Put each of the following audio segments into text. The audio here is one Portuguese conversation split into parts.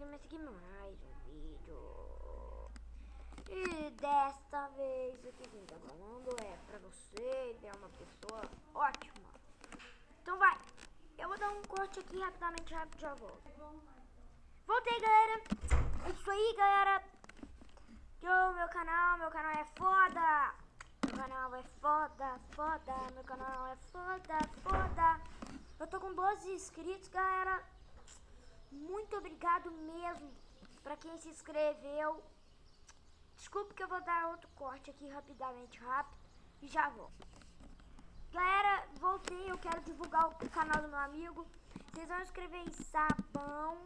começa aqui mais um vídeo. E desta vez aqui quem tá falando é pra você, ele é uma pessoa ótima. Então vai, eu vou dar um corte aqui rapidamente, já volto. Voltei, galera. É isso aí, galera. Meu canal é foda. Meu canal é foda. Meu canal é foda. Eu tô com 12 inscritos, galera. Muito obrigado mesmo pra quem se inscreveu. Desculpa que eu vou dar outro corte aqui rápido e já vou. Galera, voltei, eu quero divulgar o canal do meu amigo. Vocês vão escrever em sabão.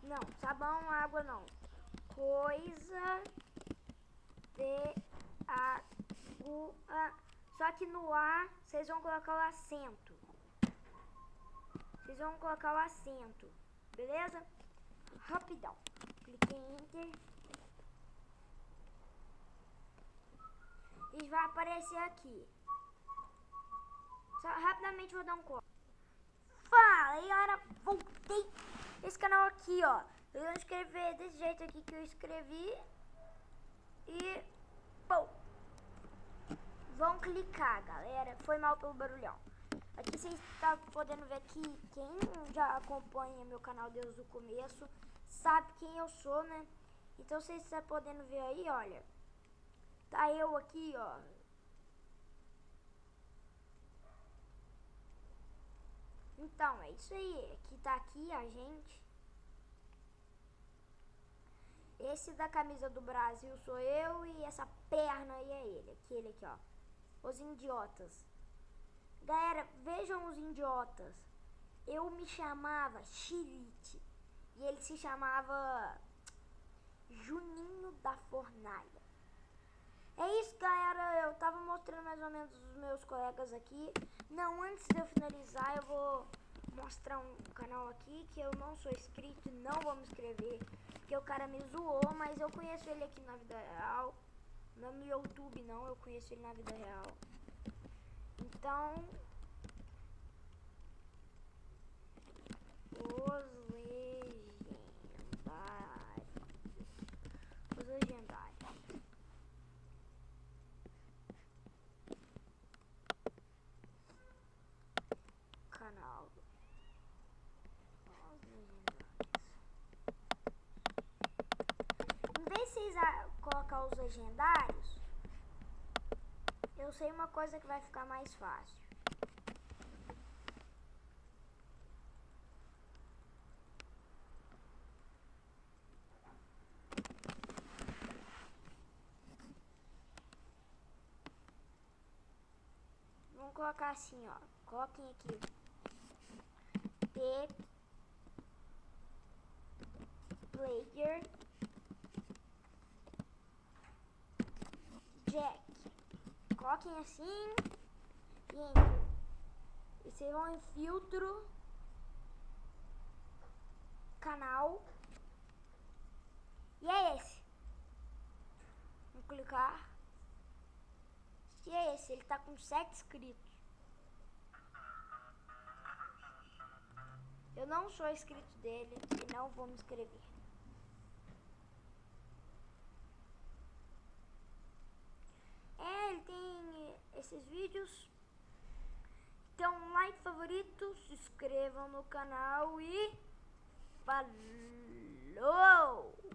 Não, sabão, água não. Coisa de água. Só que no A vocês vão colocar o acento. Beleza? Rapidão. Cliquei em Enter. E vai aparecer aqui. Só rapidamente vou dar um corte. Fala aí, galera. Voltei. Esse canal aqui, ó. Eu vou escrever desse jeito aqui que eu escrevi. E... pô. Vão clicar, galera. Foi mal pelo barulhão. Aqui vocês estão podendo ver aqui. Quem já acompanha meu canal desde o começo sabe quem eu sou, né? Então vocês estão podendo ver aí, olha. Tá eu aqui, ó. Então, é isso aí. Aqui tá aqui a gente. Esse da camisa do Brasil sou eu e essa perna aí é ele. Aquele aqui, ó. Os idiotas. Galera, vejam os idiotas. Eu me chamava Chilite. E ele se chamava Juninho da Fornalha. É isso, galera. Eu tava mostrando mais ou menos os meus colegas aqui. Não, antes de eu finalizar, eu vou mostrar um canal aqui que eu não sou inscrito e não vou me inscrever. Porque o cara me zoou, mas eu conheço ele aqui na vida real. Não no YouTube, não. Eu conheço ele na vida real. Então... Os legendários. Canal. Os legendários. Em vez de vocês colocar os legendários, eu sei uma coisa que vai ficar mais fácil. Vamos colocar assim, ó. Coloquem aqui. Player Jack. Coloquem assim. E enter. E vocês vão em filtro. Canal. E é esse. Vamos clicar. E é esse. Ele tá com 7 inscritos. Eu não sou inscrito dele e não vou me inscrever. Ele tem esses vídeos. Então, like, favorito, se inscrevam no canal e falou!